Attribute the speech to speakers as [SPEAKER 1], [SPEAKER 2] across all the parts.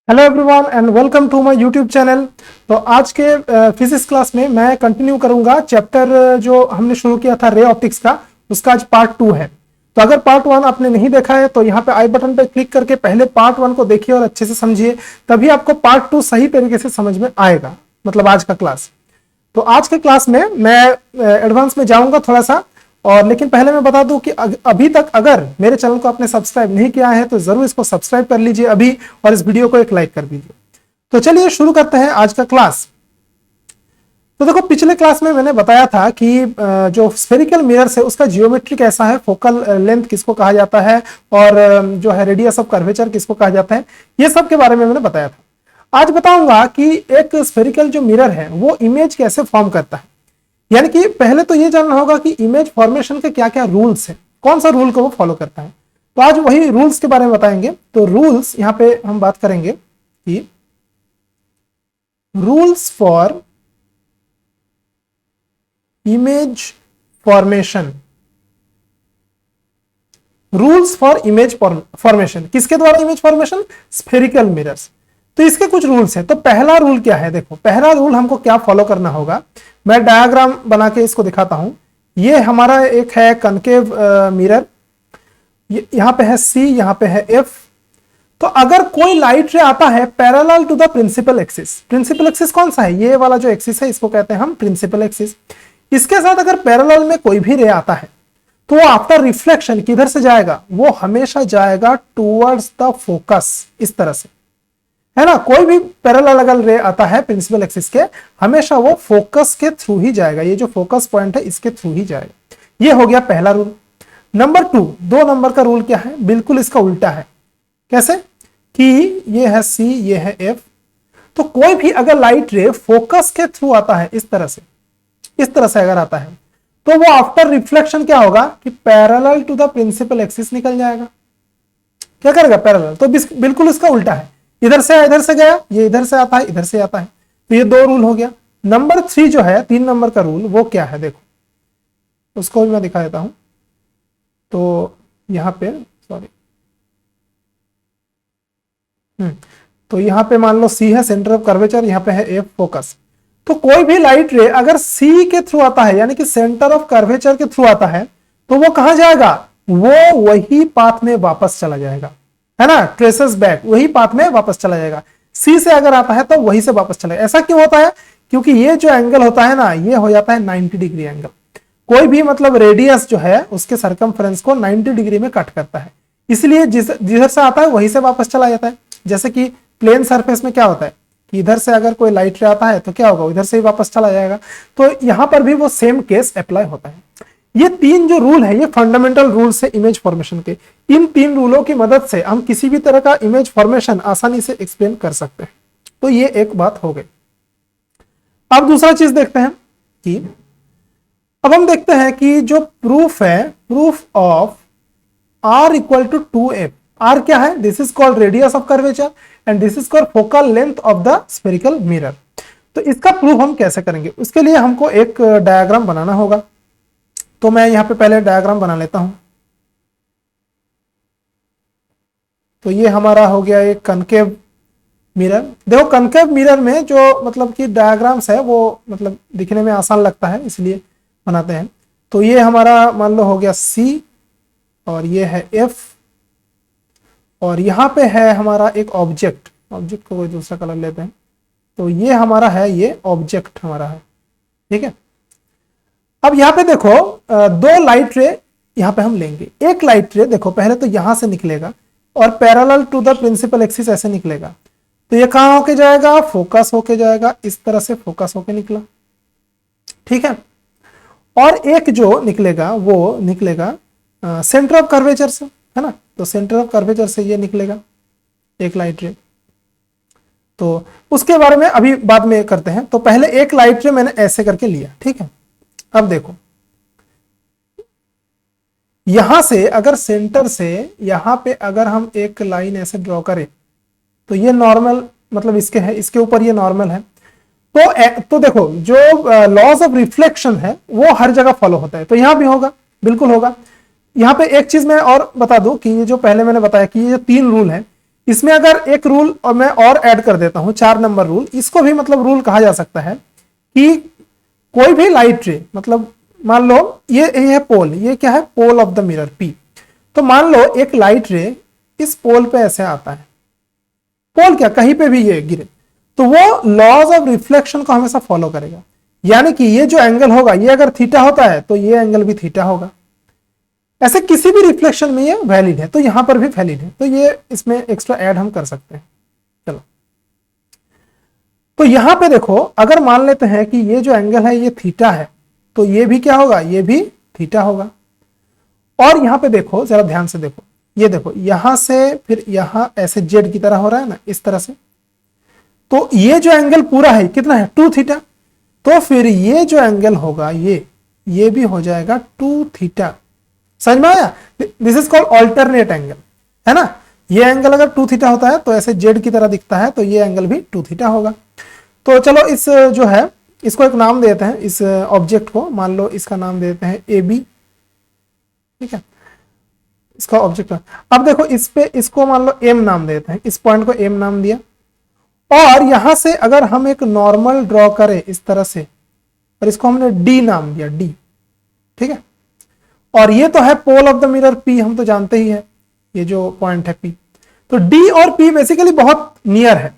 [SPEAKER 1] Hello everyone and welcome to my YouTube channel. तो आज के फिजिक्स क्लास में मैं कंटिन्यू करूंगा चैप्टर जो हमने शुरू किया था रे ऑप्टिक्स का, उसका आज पार्ट 2 है। तो अगर पार्ट 1 आपने नहीं देखा है तो यहाँ पे आई बटन पे क्लिक करके पहले पार्ट 1 को देखिए और अच्छे से समझिए, तभी आपको पार्ट 2 सही तरीके से समझ में आएगा, मतलब आज का क्लास। तो आज के क्लास में मैं एडवांस में जाऊंगा थोड़ा सा, और लेकिन पहले मैं बता दूं कि अभी तक अगर मेरे चैनल को आपने सब्सक्राइब नहीं किया है तो जरूर इसको सब्सक्राइब कर लीजिए अभी, और इस वीडियो को एक लाइक कर दीजिए। तो चलिए शुरू करते हैं आज का क्लास। तो देखो, पिछले क्लास में मैंने बताया था कि जो स्फेरिकल मिरर्स है उसका जियोमेट्री कैसा है, फोकल लेंथ किसको कहा जाता है, और जो है रेडियस ऑफ कर्वेचर किसको कहा जाता है, ये सब के बारे में मैंने बताया था। आज बताऊंगा कि एक स्फेरिकल जो मिरर है वो इमेज कैसे फॉर्म करता है। यानी कि पहले तो ये जानना होगा कि इमेज फॉर्मेशन के क्या क्या रूल्स है, कौन सा रूल को वो फॉलो करता है। तो आज वही रूल्स के बारे में बताएंगे। तो रूल्स यहां पे हम बात करेंगे कि rules for image formation. Rules for image formation किसके द्वारा इमेज फॉर्मेशन? Spherical mirrors. तो इसके कुछ रूल्स हैं। तो पहला रूल क्या है? देखो, पहला रूल हमको क्या फॉलो करना होगा, मैं डायग्राम बना के इसको दिखाता हूं। ये हमारा एक है कनकेव मिरर, यहां पे है C, यहां पे है F। तो अगर कोई लाइट रे आता है parallel to the principal axis, principal axis कौन सा है? ये वाला जो एक्सिस है इसको कहते हैं हम प्रिंसिपल एक्सिस। इसके साथ अगर पैरेलल में कोई भी रे आता है तो वो आफ्टर रिफ्लेक्शन किधर से जाएगा? वो हमेशा जाएगा टूवर्ड्स द फोकस, इस तरह से, है ना। कोई भी पैरेलल अगर रे आता है प्रिंसिपल एक्सिस के, हमेशा वो फोकस के थ्रू ही जाएगा। ये जो फोकस पॉइंट है इसके थ्रू ही जाएगा। ये हो गया पहला रूल। नंबर 2, 2 नंबर का रूल क्या है? बिल्कुल इसका उल्टा है। कैसे? कि ये है C, ये है F। तो कोई भी अगर लाइट रे फोकस के थ्रू आता है इस तरह से, इस तरह से अगर आता है, तो वो आफ्टर रिफ्लेक्शन क्या होगा कि parallel to the principal axis निकल जाएगा। क्या करेगा? पैरेलल। तो बिल्कुल इसका उल्टा है। इधर से गया, ये इधर से आता है, इधर से आता है। तो ये 2 रूल हो गया। नंबर 3 जो है, 3 नंबर का रूल, वो क्या है? देखो, उसको भी मैं दिखा देता हूं। तो यहां पे सॉरी, तो यहां पे मान लो C है सेंटर ऑफ कर्वेचर, यहां पे है F फोकस। तो कोई भी लाइट रे अगर C के थ्रू आता है, यानी कि सेंटर ऑफ कर्वेचर के थ्रू आता है, तो वो कहां जाएगा? वो वही पाथ में वापस चला जाएगा, है ना। ट्रेसेस बैक, वही पाथ में वापस चला जाएगा। C से अगर आता है तो वही से वापस चलेगा। ऐसा क्यों होता है? क्योंकि ये जो एंगल होता है ना, ये हो जाता है 90 डिग्री एंगल। कोई भी मतलब रेडियस जो है उसके सरकमफ्रेंस को 90 डिग्री में कट करता है, इसलिए जिधर से आता है वहीं से वापस चला जाता है। जैसे कि प्लेन सरफेस में क्या होता है कि इधर से अगर कोई लाइट रे आता है तो क्या होगा? इधर से ही वापस चला जाएगा। तो यहां पर भी वो सेम केस अप्लाई होता है। ये 3 जो रूल है ये फंडामेंटल रूल्स है इमेज फॉर्मेशन के। इन 3 रूलों की मदद से हम किसी भी तरह का इमेज फॉर्मेशन आसानी से एक्सप्लेन कर सकते हैं। तो ये एक बात हो गई। अब दूसरा चीज देखते हैं कि अब हम देखते हैं कि जो प्रूफ है, proof of R equal to 2F। R क्या है? This is called radius of curvature and this is called focal length of the spherical mirror. तो इसका प्रूफ हम कैसे करेंगे? उसके लिए हमको एक डायग्राम बनाना होगा। तो मैं यहां पे पहले डायग्राम बना लेता हूं। तो ये हमारा हो गया एक कनकेव मिरर। देखो, कनकेव मिरर में जो मतलब कि डायग्राम्स है वो मतलब दिखने में आसान लगता है, इसलिए बनाते हैं। तो ये हमारा मान लो हो गया C, और ये है F, और यहां पे है हमारा एक ऑब्जेक्ट। ऑब्जेक्ट को कोई दूसरा कलर लेते हैं। तो ये हमारा है, ये ऑब्जेक्ट हमारा है, ठीक है। अब यहां पे देखो, 2 लाइट रे यहां पे हम लेंगे। एक लाइट रे देखो पहले तो यहां से निकलेगा और parallel to the principal axis ऐसे निकलेगा। तो ये कहां होके जाएगा? फोकस होके जाएगा, इस तरह से फोकस होके निकला, ठीक है। और एक जो निकलेगा वो निकलेगा सेंटर ऑफ कर्वेचर से, है ना। तो सेंटर ऑफ कर्वेचर से ये निकलेगा एक लाइट रे। तो उसके बारे में अभी बाद में करते हैं। तो पहले एक लाइट रे मैंने ऐसे करके लिया, ठीक है। अब देखो, यहां से अगर सेंटर से यहां पे अगर हम एक लाइन ऐसे ड्रॉ करें तो ये नॉर्मल मतलब इसके है, इसके ऊपर ये नॉर्मल है। तो देखो, जो लॉज ऑफ रिफ्लेक्शन है वो हर जगह फॉलो होता है, तो यहां भी होगा, बिल्कुल होगा। यहां पे एक चीज मैं और बता दूं कि ये जो पहले मैंने बताया कि ये जो 3 रूल है, इसमें अगर एक रूल और मैं और ऐड कर देता हूं, 4 नंबर रूल, इसको भी मतलब रूल कहा जा सकता है कि कोई भी लाइट रे, मतलब मान लो ये है पोल, ये क्या है, pole of the mirror P. तो मान लो एक लाइट रे इस पोल पे ऐसे आता है, पोल क्या कहीं पे भी ये गिरे, तो वो लॉज ऑफ रिफ्लेक्शन को हमेशा फॉलो करेगा। यानी कि ये जो एंगल होगा, ये अगर थीटा होता है तो ये एंगल भी थीटा होगा। ऐसे किसी भी रिफ्लेक्शन में ये वैलिड है, तो यहां पर भी वैलिड है, तो ये इसमें एक्स्ट्रा ऐड हम कर सकते हैं। चलो, तो यहां पे देखो, अगर मान लेते हैं कि ये जो एंगल है ये थीटा है, तो ये भी क्या होगा, ये भी थीटा होगा। और यहां पे देखो, जरा ध्यान से देखो, ये देखो यहां से फिर यहां ऐसे जेड की तरह हो रहा है ना, इस तरह से, तो ये जो एंगल पूरा है कितना है, 2 थीटा। तो फिर ये जो एंगल होगा ये भी हो जाएगा 2 थीटा। समझ में आया? This is called alternate angle, है ना। ये एंगल अगर 2 थीटा होता है तो ऐसे जेड की तरह दिखता है, तो ये एंगल भी 2 थीटा होगा। तो चलो इस जो है इसको एक नाम देते हैं, इस ऑब्जेक्ट को मान लो इसका नाम देते हैं ए बी, ठीक है, इसका ऑब्जेक्ट। अब देखो इस पे इसको मान लो एम नाम देते हैं, इस पॉइंट को एम नाम दिया, और यहां से अगर हम एक नॉर्मल ड्रॉ करें इस तरह से, और इसको हमने डी नाम दिया, डी, ठीक है। और ये तो है pole of the mirror P, हम तो जानते ही है ये जो पॉइंट है पी। तो डी और पी बेसिकली बहुत नियर है,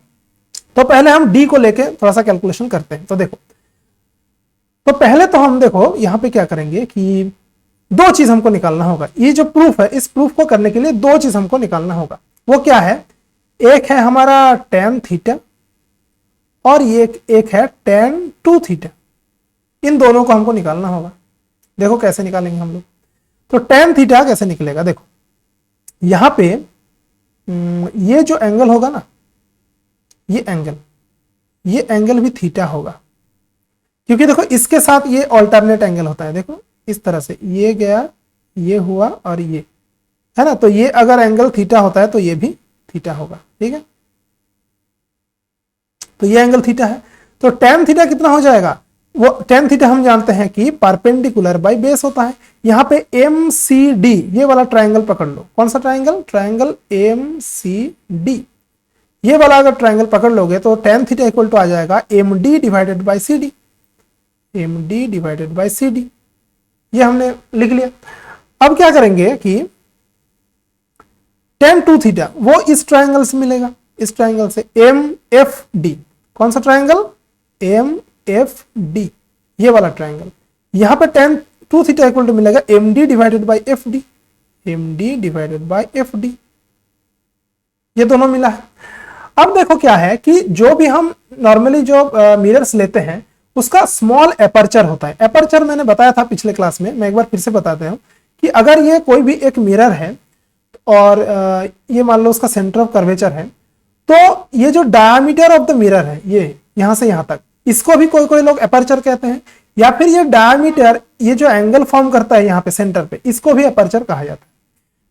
[SPEAKER 1] तो पहले हम डी को लेके थोड़ा सा कैलकुलेशन करते हैं। तो देखो, तो पहले तो हम देखो यहां पे क्या करेंगे कि 2 चीज हमको निकालना होगा। ये जो प्रूफ है, इस प्रूफ को करने के लिए 2 चीज हमको निकालना होगा। वो क्या है, एक है हमारा tan थीटा, और ये एक है tan 2 थीटा। इन दोनों को हमको निकालना होगा। देखो कैसे निकालेंगे हम लोग। तो tan थीटा कैसे निकलेगा, देखो यहां पे ये जो एंगल होगा ना, ये एंगल भी थीटा होगा, क्योंकि देखो इसके साथ ये ऑल्टरनेट एंगल होता है। देखो इस तरह से ये गया, ये हुआ, और ये है ना, तो ये अगर एंगल थीटा होता है तो ये भी थीटा होगा, ठीक है। तो ये एंगल थीटा है, तो tan थीटा कितना हो जाएगा, वो tan थीटा हम जानते हैं कि परपेंडिकुलर बाय बेस होता है। यहां पे MCD ये वाला ट्रायंगल पकड़ लो। कौन सा ट्रायंगल, ट्रायंगल MCD, ये वाला अगर ट्रायंगल पकड़ लोगे तो tan थीटा इक्वल टू आ जाएगा MD divided by CD, MD divided by CD, ये हमने लिख लिया। अब क्या करेंगे कि tan 2 थीटा वो इस ट्रायंगल से मिलेगा, इस ट्रायंगल से MFD। कौन सा ट्रायंगल, MFD, ये वाला ट्रायंगल। यहां पे tan 2 थीटा इक्वल टू मिलेगा MD divided by FD, MD divided by FD, ये दोनों मिला है। अब देखो क्या है कि जो भी हम नॉर्मली जो मिरर्स लेते हैं उसका स्मॉल एपर्चर होता है। एपर्चर मैंने बताया था पिछले क्लास में, मैं एक बार फिर से बताता हूं कि अगर ये कोई भी एक मिरर है और ये मान लो उसका सेंटर ऑफ कर्वेचर है, तो ये जो डायमीटर ऑफ द मिरर है, ये यहां से यहां तक, इसको भी कोई कोई लोग एपर्चर कहते हैं, या फिर ये डायमीटर, ये जो एंगल फॉर्म करता है यहाँ पे सेंटर पे, इसको भी एपर्चर कहा जाता है।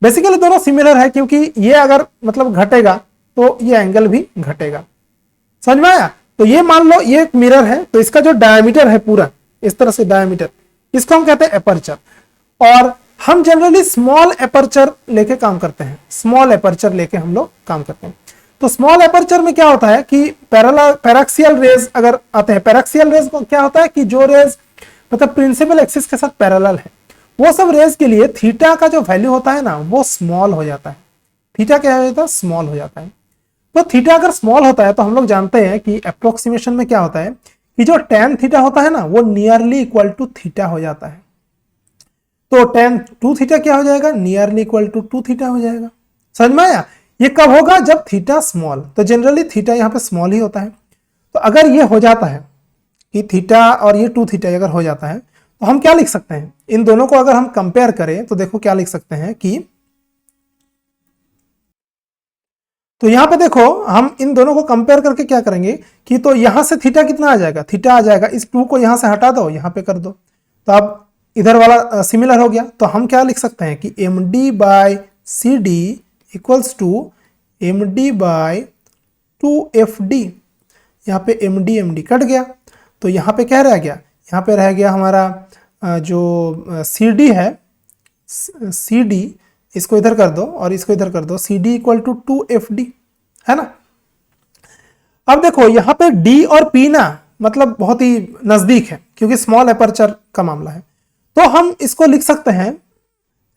[SPEAKER 1] बेसिकली दोनों सिमिलर है, क्योंकि ये अगर मतलब घटेगा तो ये एंगल भी घटेगा। समझ में आया? तो ये मान लो ये एक मिरर है, तो इसका जो डायमीटर है पूरा इस तरह से डायमीटर, इसको हम कहते हैं एपर्चर। और हम जनरली स्मॉल एपर्चर लेके काम करते हैं, स्मॉल एपर्चर लेके हम लोग काम करते हैं। तो स्मॉल एपर्चर में क्या होता है कि पैराक्सियल रेज अगर आते हैं, पैराक्सियल रेज को क्या होता है कि जो रेज मतलब प्रिंसिपल एक्सिस के साथ पैरेलल है, वो सब रेज के लिए थीटा का जो वैल्यू होता है ना, वो स्मॉल हो जाता है। थीटा क्या हो जाता है, स्मॉल हो जाता है। तो थीटा अगर स्मॉल होता है तो हम लोग जानते हैं कि अप्रोक्सीमेशन में क्या होता है कि जो tan थीटा होता है ना, वो नियरली इक्वल टू थीटा हो जाता है। तो tan 2 थीटा क्या हो जाएगा, नियरली इक्वल टू 2 थीटा हो जाएगा। समझ में आया? ये कब होगा, जब थीटा स्मॉल, तो जनरली थीटा यहाँ पे स्मॉल ही होता है। तो अगर ये हो जाता है कि थीटा और ये 2 थीटा अगर हो जाता है, तो हम क्या लिख सकते हैं, इन दोनों को अगर हम कंपेयर करें तो देखो क्या लिख सकते हैं कि, तो यहां पे देखो हम इन दोनों को कंपेयर करके क्या करेंगे कि, तो यहां से थीटा कितना आ जाएगा, थीटा आ जाएगा, इस 2 को यहां से हटा दो, यहां पे कर दो, तो अब इधर वाला सिमिलर हो गया। तो हम क्या लिख सकते हैं कि MD by CD equals to MD by 2FD। यहाँ पे MD कट गया, तो यहाँ पे क्या रह गया, यहाँ पे रह गया हमारा जो CD है, CD इसको इधर कर दो और इसको इधर कर दो, CD इक्वल टू 2FD। है ना। अब देखो यहाँ पे डी और पी ना मतलब बहुत ही नजदीक है क्योंकि स्मॉल एपर्चर का मामला है, तो हम इसको लिख सकते हैं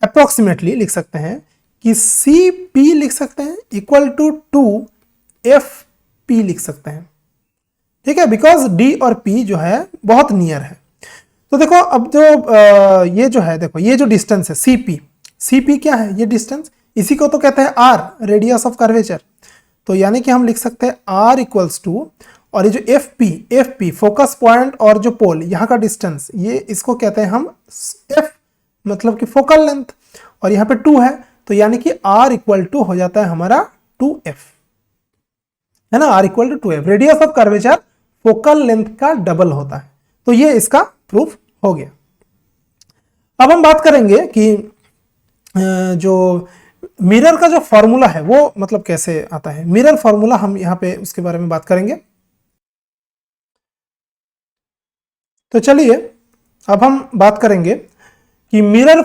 [SPEAKER 1] अप्रोक्सीमेटली लिख सकते हैं कि सी पी लिख सकते हैं इक्वल टू 2 एफ पी लिख सकते हैं, ठीक है, बिकॉज डी और पी जो है बहुत नियर है। तो देखो अब जो ये जो है, देखो ये जो डिस्टेंस है सी पी क्या है, ये डिस्टेंस, इसी को तो कहते हैं आर, रेडियस ऑफ कर्वेचर। तो यानी कि हम लिख सकते हैं आर इक्वल्स टू, और ये जो एफ पी फोकस पॉइंट और जो पोल यहाँ का डिस्टेंस, ये इसको कहते हैं हम एफ मतलब कि फोकल लेंथ, और यहाँ पे 2 है तो यानी कि आर इक्वल टू हो जाता है हमारा 2f, है ना, R equal to 2f। Radius of curvature focal length का डबल होता है, तो ये इसका प्रूफ हो गया। अब हम बात करेंगे कि जो मिरर का जो फॉर्मूला है वो मतलब कैसे आता है। मिरर फॉर्मूला हम यहाँ पे उसके बारे में बात करेंगे। तो चलिए अब हम बात करेंगे कि मिरर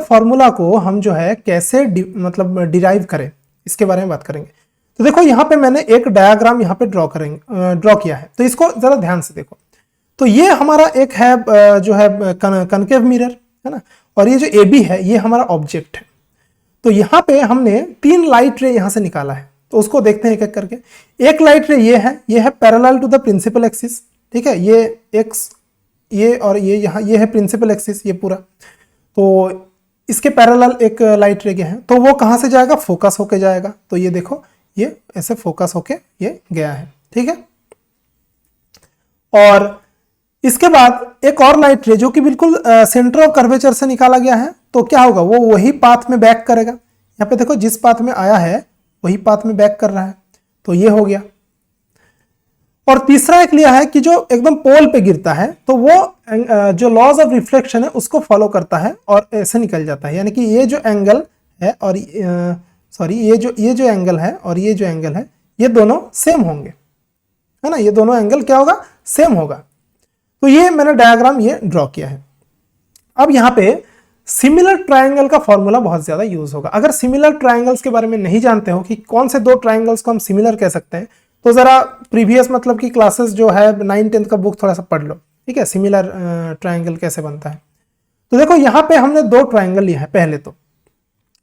[SPEAKER 1] फॉर्मूला को हम जो है कैसे मतलब डिराइव करें, इसके बारे में बात करेंगे। तो देखो यहाँ पे मैंने एक डायग्राम यहाँ पे ड्रॉ किया है, तो इसको जरा ध्यान से देखो। तो ये हमारा एक है जो है कनकेव मिरर, है ना, और ये जो ए बी है ये हमारा ऑब्जेक्ट है। तो यहाँ पे हमने 3 लाइट रे यहाँ से निकाला है, तो उसको देखते हैं एक एक करके। एक लाइट रे ये है parallel to the principal axis, ठीक है, ये एक्स ये और ये यहाँ ये है प्रिंसिपल एक्सिस ये पूरा। तो इसके पैरेलल एक लाइट रे गया है, तो वो कहाँ से जाएगा, फोकस होके जाएगा। तो ये देखो ये ऐसे फोकस होके ये गया है, ठीक है। और इसके बाद एक और लाइट रे जो कि बिल्कुल सेंटर ऑफ कर्वेचर से निकाला गया है, तो क्या होगा, वो वही पाथ में बैक करेगा। यहाँ पे देखो जिस पाथ में आया है वही पाथ में बैक कर रहा है, तो ये हो गया। और तीसरा एक लिया है कि जो एकदम पोल पे गिरता है तो वो जो लॉज ऑफ रिफ्लेक्शन है उसको फॉलो करता है और ऐसे निकल जाता है, यानी कि ये जो एंगल है और सॉरी ये जो एंगल है और ये जो एंगल है ये दोनों सेम होंगे, है ना, ये दोनों एंगल क्या होगा, सेम होगा। तो ये मैंने डायग्राम ये ड्रॉ किया है। अब यहाँ पे सिमिलर ट्रायंगल का फॉर्मूला बहुत ज्यादा यूज होगा। अगर सिमिलर ट्रायंगल्स के बारे में नहीं जानते हो कि कौन से 2 ट्रायंगल्स को हम सिमिलर कह सकते हैं, तो जरा प्रीवियस मतलब कि क्लासेस जो है 9-10 का बुक थोड़ा सा पढ़ लो, ठीक है, सिमिलर ट्रायंगल कैसे बनता है। तो देखो यहाँ पे हमने 2 ट्रायंगल लिए हैं पहले तो,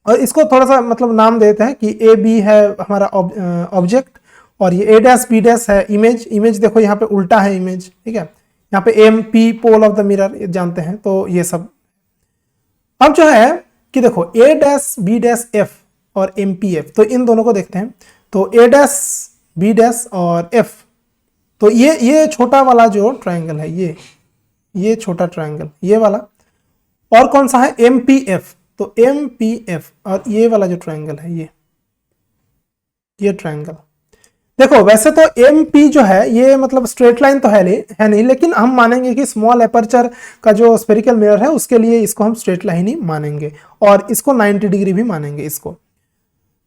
[SPEAKER 1] और इसको थोड़ा सा मतलब नाम देते हैं कि ए बी है हमारा ऑब्जेक्ट और ये ए डैश बी डैश है इमेज देखो यहाँ पे उल्टा है इमेज, ठीक है, यहाँ पे M P pole of the mirror जानते हैं। तो ये सब अब जो है कि देखो ए डैश बी डैश एफ और एम पी एफ, तो इन दोनों को देखते हैं। तो ए डैश बी डैश और एफ, तो ये छोटा वाला जो ट्रायंगल है ये छोटा ट्रायंगल ये वाला, और कौन सा है, एम पी एफ। तो एम पी एफ और ये वाला जो ट्रायंगल है ये ट्रायंगल देखो, वैसे तो एम पी जो है ये मतलब स्ट्रेट लाइन तो है नहीं, लेकिन हम मानेंगे कि स्मॉल एपर्चर का जो स्फेरिकल मिरर है उसके लिए इसको हम स्ट्रेट लाइन ही मानेंगे और इसको 90 डिग्री भी मानेंगे इसको।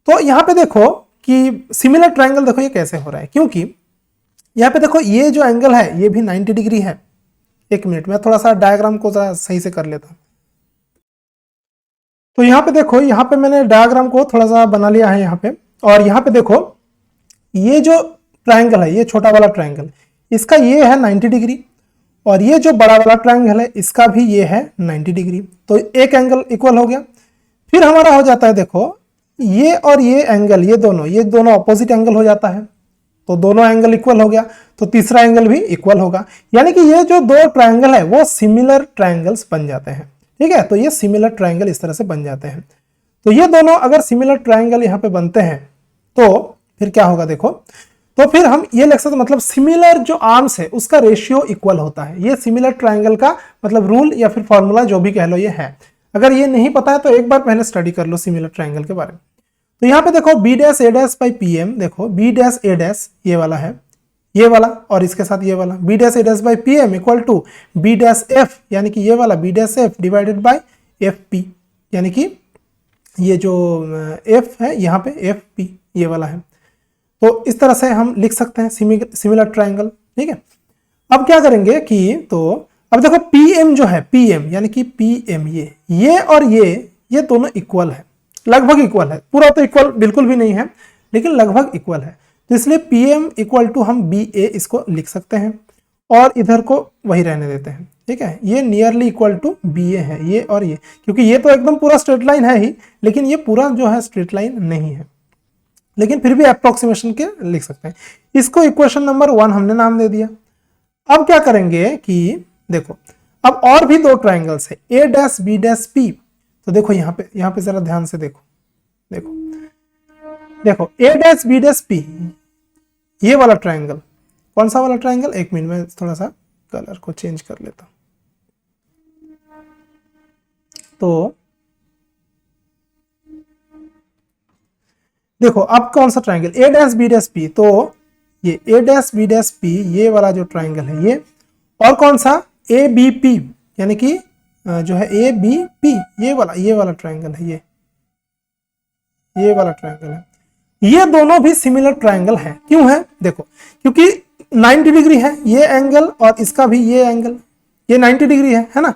[SPEAKER 1] तो यहाँ पे देखो कि सिमिलर ट्रायंगल देखो ये कैसे हो रहा है, क्योंकि यहाँ पे देखो ये जो एंगल है ये भी 90 डिग्री है। एक मिनट में थोड़ा सा डायग्राम को जरा सही से कर लेता हूं। तो यहाँ पे देखो, यहाँ पे मैंने डायग्राम को थोड़ा सा बना लिया है यहाँ पे, और यहाँ पे देखो ये जो ट्रायंगल है ये छोटा वाला ट्रायंगल, इसका ये है 90 डिग्री, और ये जो बड़ा वाला ट्रायंगल है इसका भी ये है 90 डिग्री। तो एक एंगल इक्वल हो गया। फिर हमारा हो जाता है देखो ये और ये एंगल ये दोनों अपोजिट एंगल हो जाता है, तो दोनों एंगल इक्वल हो गया, तो तीसरा एंगल भी इक्वल होगा, यानी कि ये जो 2 ट्रायंगल है वो सिमिलर ट्रायंगल्स बन जाते हैं, ठीक है। तो ये सिमिलर ट्रायंगल इस तरह से बन जाते हैं। तो ये दोनों अगर सिमिलर ट्रायंगल यहाँ पे बनते हैं तो फिर क्या होगा देखो, तो फिर हम ये लिख सकते मतलब सिमिलर जो आर्म्स है उसका रेशियो इक्वल होता है। ये सिमिलर ट्रायंगल का मतलब रूल या फिर फॉर्मूला जो भी कह लो ये है। अगर ये नहीं पता है तो एक बार पहले स्टडी कर लो सिमिलर ट्रायंगल के बारे में। तो यहाँ पे देखो B dash A dash by P M, देखो बी डैश ए डैश ये वाला है ये वाला, और इसके साथ ये वाला B dash A dash by P M equal to B dash F, यानी कि ये वाला B dash F divided by F P, यानी कि ये जो एफ है यहाँ पे एफ पी ये वाला है। तो इस तरह से हम लिख सकते हैं सिमिलर ट्रायंगल, ठीक है। अब क्या करेंगे कि तो अब देखो पीएम जो है पीएम यानी कि पीएम ये और ये दोनों इक्वल है, लगभग इक्वल है, पूरा तो इक्वल बिल्कुल भी नहीं है, लेकिन लगभग इक्वल है। तो इसलिए PM इक्वल टू हम BA इसको लिख सकते हैं और इधर को वही रहने देते हैं, ठीक है। ये नियरली इक्वल टू BA है, ये और ये, क्योंकि ये तो एकदम पूरा स्ट्रेट लाइन है ही, लेकिन ये पूरा जो है स्ट्रेट लाइन नहीं है, लेकिन फिर भी अप्रोक्सीमेशन के लिख सकते हैं। इसको इक्वेशन नंबर 1 हमने नाम दे दिया। अब क्या करेंगे कि देखो, अब और भी दो ट्राइंगल्स है A dash B dash P। तो देखो यहाँ पे जरा ध्यान से देखो, देखो A dash B dash P, ये वाला ट्राइंगल, कौन सा वाला ट्राइंगल, एक मिनट में थोड़ा सा कलर को चेंज कर लेता हूं। तो देखो अब कौन सा triangle, A dash B dash P, तो ये A dash B dash P, ये वाला जो ट्राइंगल है ये, और कौन सा ABP, यानी कि जो है ABP, ये वाला ट्राइंगल है, ये वाला ट्राइंगल है। ये दोनों भी सिमिलर ट्राइंगल है। क्यों है, देखो क्योंकि 90 डिग्री है ये एंगल, और इसका भी ये एंगल, ये 90 डिग्री है ना।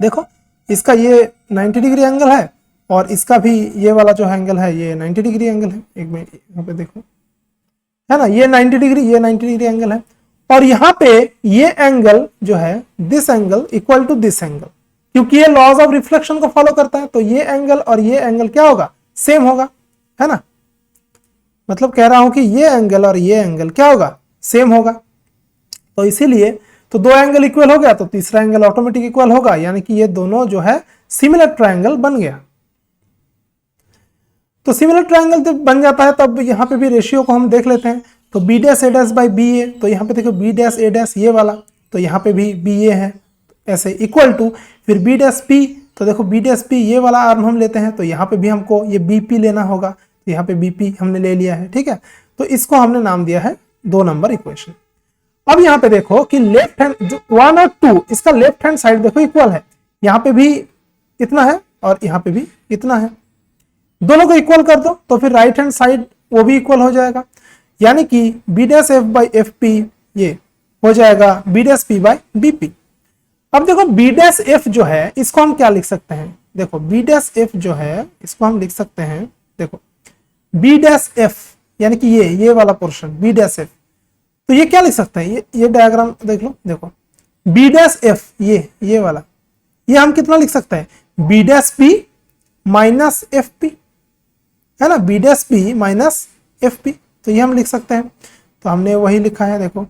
[SPEAKER 1] देखो इसका ये 90 डिग्री एंगल है, और इसका भी ये वाला जो एंगल है ये 90 डिग्री एंगल है। एक मिनट यहाँ पे देखो, है ना, ये 90 डिग्री, ये 90 डिग्री एंगल है, और यहाँ पे ये एंगल जो है this angle equal to this angle, क्योंकि ये लॉज ऑफ रिफ्लेक्शन को फॉलो करता है। तो ये एंगल और ये एंगल क्या होगा, सेम होगा, है ना। मतलब कह रहा हूं कि ये एंगल और ये एंगल क्या होगा, सेम होगा। तो इसीलिए तो दो एंगल इक्वल हो गया, तो तीसरा एंगल ऑटोमेटिक इक्वल होगा, यानी कि ये दोनों जो है सिमिलर ट्राइंगल बन गया। तो सिमिलर ट्राइंगल जब बन जाता है तब यहाँ पे भी रेशियो को हम देख लेते हैं। तो B dash A dash by BA, तो यहाँ पे देखो B डैश A डैश ये वाला, तो यहाँ पे भी BA है, ऐसे इक्वल टू फिर B डैश P, तो देखो B डैश P ये वाला आर्म हम लेते हैं, तो यहाँ पे भी हमको ये BP लेना होगा, तो यहाँ पे BP हमने ले लिया है, ठीक है। तो इसको हमने नाम दिया है 2 नंबर इक्वेशन। अब यहाँ पे देखो कि लेफ्ट हैंड जो 1 और 2, इसका लेफ्ट हैंड साइड देखो इक्वल है, यहाँ पे भी इतना है और यहाँ पे भी इतना है, दोनों को इक्वल कर दो तो फिर राइट हैंड साइड वो भी इक्वल हो जाएगा, यानी कि B dash F by FP ये हो जाएगा B dash P by BP। अब देखो B डैश F जो है इसको हम क्या लिख सकते हैं, देखो B डैश F जो है इसको हम लिख सकते हैं, देखो B डैश F यानी कि ये वाला पोर्शन B डैश F, तो ये क्या लिख सकते हैं, ये डायग्राम देख लो, देखो B डैश F ये वाला, ये हम कितना लिख सकते हैं, B dash P minus FP, है ना, B dash P minus FP, तो ये हम लिख सकते हैं। तो हमने वही लिखा है, देखो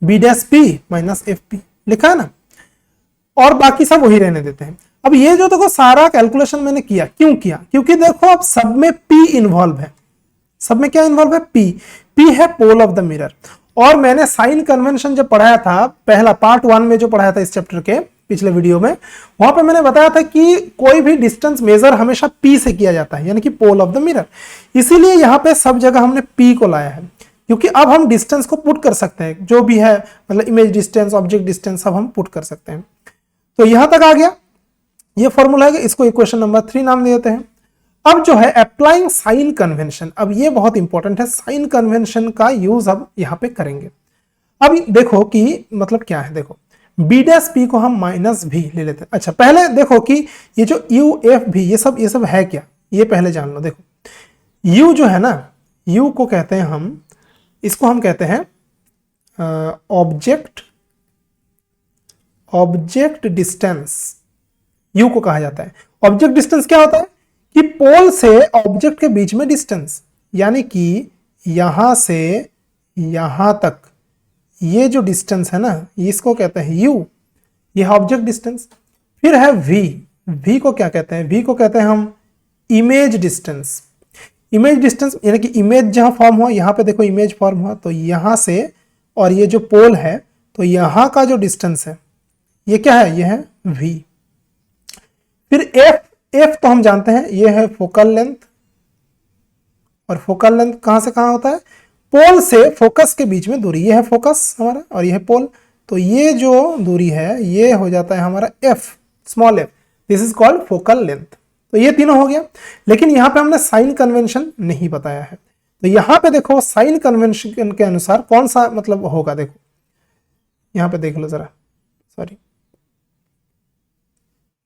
[SPEAKER 1] B dash P minus FP लिखा है ना, और बाकी सब वही रहने देते हैं। अब ये जो देखो सारा कैलकुलेशन मैंने किया, क्यों किया, क्योंकि देखो अब सब में P इन्वॉल्व है, सब में क्या इन्वॉल्व है, P है पोल ऑफ द मिरर। और मैंने साइन कन्वेंशन जब पढ़ाया था, पहला पार्ट 1 में जो पढ़ाया था इस चैप्टर के पिछले वीडियो में, वहां पे मैंने बताया था कि कोई भी डिस्टेंस मेजर हमेशा P से किया जाता है, यानी कि पोल ऑफ द मिरर। इसीलिए यहाँ पे सब जगह हमने P को लाया है, क्योंकि अब हम डिस्टेंस को पुट कर सकते हैं, जो भी है मतलब इमेज डिस्टेंस, ऑब्जेक्ट डिस्टेंस, सब हम पुट कर सकते हैं। तो यहां तक आ गया, ये फॉर्मूला है, इसको इक्वेशन नंबर 3 नाम दे देते हैं। अब जो है अप्लाइंग साइन कन्वेंशन, अब ये बहुत इंपॉर्टेंट है, साइन कन्वेंशन का यूज अब यहाँ पे करेंगे। अब देखो कि मतलब क्या है, देखो B डैश P को हम माइनस भी ले लेते हैं। अच्छा पहले देखो कि ये जो U F V ये सब है क्या, ये पहले जान लो। देखो U जो है ना, U को कहते हैं हम, इसको हम कहते हैं ऑब्जेक्ट डिस्टेंस, U को कहा जाता है। ऑब्जेक्ट डिस्टेंस क्या होता है कि पोल से ऑब्जेक्ट के बीच में डिस्टेंस, यानी कि यहां से यहां तक ये जो डिस्टेंस है ना, इसको कहते हैं U, ये है ऑब्जेक्ट डिस्टेंस। फिर है V को क्या कहते हैं, V को कहते हैं हम इमेज डिस्टेंस। इमेज डिस्टेंस यानी कि इमेज जहां फॉर्म हुआ, यहां पे देखो इमेज फॉर्म हुआ, तो यहां से और ये जो पोल है, तो यहां का जो डिस्टेंस है ये क्या है, ये है V। फिर F तो हम जानते हैं ये है फोकल लेंथ, और फोकल लेंथ कहां से कहां होता है, पोल से फोकस के बीच में दूरी, ये है फोकस हमारा और ये है पोल, तो ये जो दूरी है ये हो जाता है हमारा F, small f, this is called focal length. तो ये तीनों हो गया, लेकिन यहां पे हमने साइन कन्वेंशन नहीं बताया है। तो यहां पे देखो साइन कन्वेंशन के अनुसार कौन सा मतलब होगा, देखो यहां पे देख लो जरा, सॉरी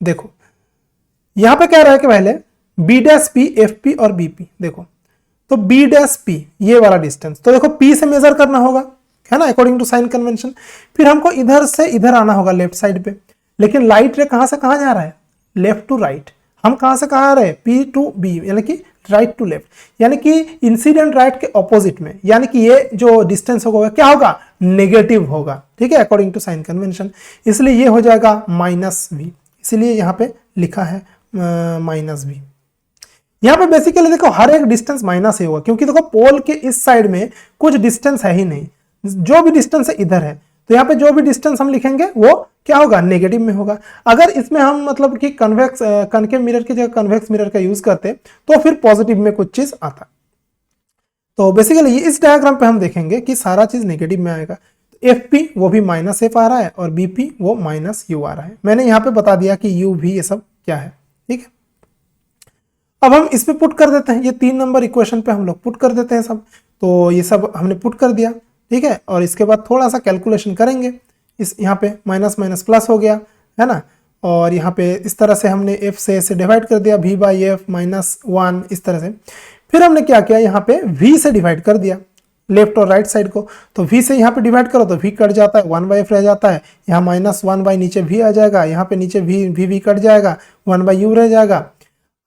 [SPEAKER 1] देखो यहां पे क्या रहा है कि पहले B डैश P FP और BP, देखो तो बी डैश पी ये वाला डिस्टेंस, तो देखो पी से मेजर करना होगा, है ना, अकॉर्डिंग टू साइन कन्वेंशन। फिर हमको इधर से इधर आना होगा लेफ्ट साइड पे, लेकिन लाइट रे कहां से कहां जा रहा है, लेफ्ट टू राइट। हम कहां से कहां आ रहे हैं, पी टू बी, यानी कि राइट टू लेफ्ट, यानी कि इंसिडेंट राइट के ऑपोजिट में, यानी कि ये जो डिस्टेंस होगा क्या होगा, नेगेटिव होगा, ठीक है, अकॉर्डिंग टू साइन कन्वेंशन। इसलिए ये हो जाएगा माइनस वी, इसलिए यहां पे लिखा है माइनस वी। यहां पे बेसिकली देखो हर एक डिस्टेंस माइनस ही होगा, क्योंकि देखो पोल के इस साइड में कुछ डिस्टेंस है ही नहीं, जो भी डिस्टेंस है इधर है, तो यहाँ पे जो भी डिस्टेंस हम लिखेंगे वो क्या होगा, नेगेटिव में होगा। अगर इसमें हम मतलब कि कन्वेक्स कनकेव मिरर की जगह कन्वेक्स मिरर का यूज करते तो फिर पॉजिटिव में कुछ चीज आता। तो बेसिकली इस डायग्राम पे हम देखेंगे कि सारा चीज नेगेटिव में आएगा। एफ पी वो भी माइनस एफ आ रहा है और बीपी वो माइनस यू आ रहा है। मैंने यहाँ पे बता दिया कि यू भी ये सब क्या है, ठीक है। अब हम इस पे पुट कर देते हैं, ये 3 नंबर इक्वेशन पे हम लोग पुट कर देते हैं सब। तो ये सब हमने पुट कर दिया, ठीक है। और इसके बाद थोड़ा सा कैलकुलेशन करेंगे, इस यहाँ पे माइनस माइनस प्लस हो गया, है ना। और यहाँ पे इस तरह से हमने एफ से डिवाइड कर दिया, वी बाई एफ माइनस 1 इस तरह से। फिर हमने क्या किया, यहाँ पे वी से डिवाइड कर दिया लेफ्ट और राइट साइड को। तो वी से यहाँ पे डिवाइड करो तो वी कट जाता है, 1 बाई एफ रह जाता है, यहाँ माइनस 1 बाई नीचे वी आ जाएगा, यहाँ पे नीचे वी कट जाएगा, 1 बाई यू रह जाएगा।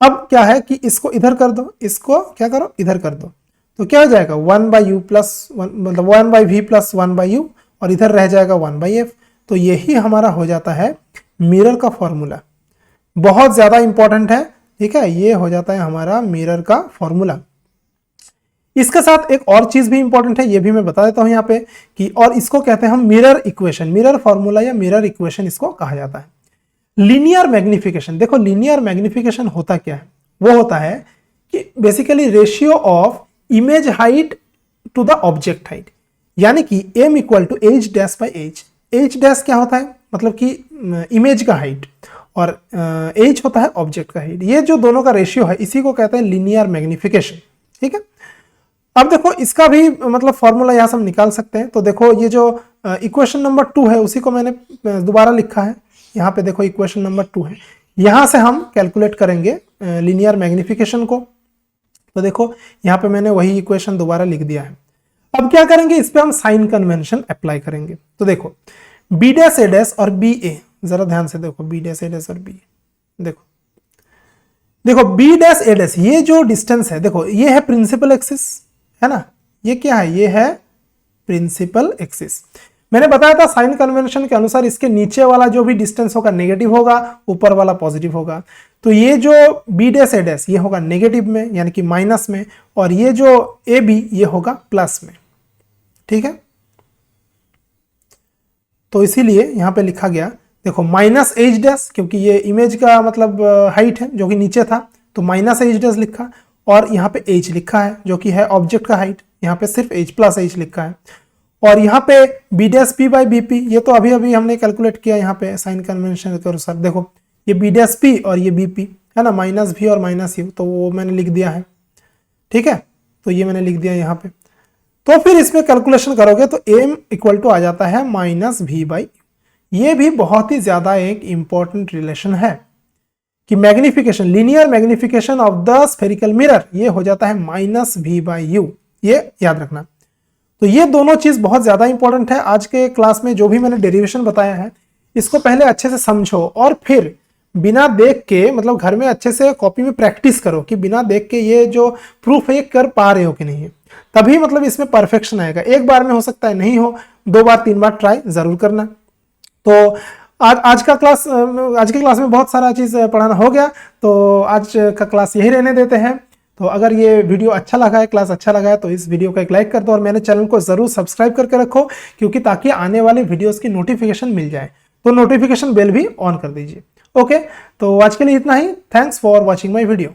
[SPEAKER 1] अब क्या है कि इसको इधर कर दो, इसको क्या करो इधर कर दो, तो क्या हो जाएगा 1 बाई यू प्लस 1, मतलब 1 by V plus 1 by U, और इधर रह जाएगा 1 बाई एफ। तो यही हमारा हो जाता है मिरर का फॉर्मूला, बहुत ज्यादा इंपॉर्टेंट है, ठीक है। ये हो जाता है हमारा मिरर का फॉर्मूला। इसके साथ एक और चीज भी इंपॉर्टेंट है, ये भी मैं बता देता हूं यहाँ पे कि, और इसको कहते हैं हम मिरर इक्वेशन, मिरर फॉर्मूला या मिरर इक्वेशन इसको कहा जाता है। लीनियर मैग्निफिकेशन, देखो लीनियर मैग्निफिकेशन होता क्या है, वो होता है कि basically ratio of image height to the object height, यानी कि m equal to H dash by H. H dash क्या होता है, मतलब कि इमेज का हाइट, और एच होता है ऑब्जेक्ट का हाइट। ये जो दोनों का रेशियो है इसी को कहते हैं लीनियर मैग्निफिकेशन, ठीक है। अब देखो इसका भी मतलब फॉर्मूला यहां से हम निकाल सकते हैं। तो देखो ये जो इक्वेशन नंबर 2 है उसी को मैंने दोबारा लिखा है, यहाँ पे देखो इक्वेशन नंबर 2 है, यहां से हम कैलकुलेट करेंगे लीनियर मैग्निफिकेशन को। तो देखो यहाँ पे मैंने वही इक्वेशन दोबारा लिख दिया है। अब क्या करेंगे, इस पे हम साइन कन्वेंशन अप्लाई करेंगे। तो देखो बी डैश ए डैश और बी ए, जरा ध्यान से देखो, बी डैश ए डैश और बी, देखो देखो बी डैश ए डैश, ये जो डिस्टेंस है देखो ये है प्रिंसिपल एक्सिस, है ना, ये क्या है, ये है प्रिंसिपल एक्सिस। मैंने बताया था साइन कन्वेंशन के अनुसार इसके नीचे वाला जो भी डिस्टेंस होगा नेगेटिव होगा, ऊपर वाला पॉजिटिव होगा। तो ये जो बी डैश ए डैश ये होगा नेगेटिव में, यानी कि माइनस में, और ये जो ए बी ये होगा प्लस में, ठीक है। तो इसीलिए यहां पे लिखा गया, देखो माइनस एच डैश, क्योंकि ये इमेज का मतलब हाइट है जो कि नीचे था, तो माइनस एच डैश लिखा, और यहाँ पे एच लिखा है जो कि है ऑब्जेक्ट का हाइट, यहाँ पे सिर्फ एच प्लस एच लिखा है। और यहाँ पे B dash P by B P, ये तो अभी अभी हमने कैलकुलेट किया यहाँ पे साइन कन्वेंशन के अनुसार। देखो ये बी डैश पी और ये बी पी है ना, माइनस भी और माइनस यू, तो वो मैंने लिख दिया है, ठीक है। तो ये मैंने लिख दिया यहाँ पे। तो फिर इसमें कैलकुलेशन करोगे तो एम इक्वल टू आ जाता है माइनस वी बाई। ये भी बहुत ही ज्यादा एक इंपॉर्टेंट रिलेशन है कि magnification, linear magnification of the spherical mirror ये हो जाता है माइनस वी बाई यू, ये याद रखना। तो ये दोनों चीज बहुत ज्यादा इंपॉर्टेंट है। आज के क्लास में जो भी मैंने डेरिवेशन बताया है इसको पहले अच्छे से समझो, और फिर बिना देख के मतलब घर में अच्छे से कॉपी में प्रैक्टिस करो कि बिना देख के ये जो प्रूफ है कर पा रहे हो कि नहीं है, तभी मतलब इसमें परफेक्शन आएगा। एक बार में हो सकता है नहीं हो, 2 बार 3 बार ट्राई जरूर करना। तो आज के क्लास में बहुत सारा चीज पढ़ाना हो गया, तो आज का क्लास यही रहने देते हैं। तो अगर ये वीडियो अच्छा लगा है, क्लास अच्छा लगा है, तो इस वीडियो को एक लाइक कर दो, और मेरे चैनल को जरूर सब्सक्राइब करके रखो, क्योंकि ताकि आने वाले वीडियोस की नोटिफिकेशन मिल जाए, तो नोटिफिकेशन बेल भी ऑन कर दीजिए। ओके, तो आज के लिए इतना ही। Thanks for watching my video.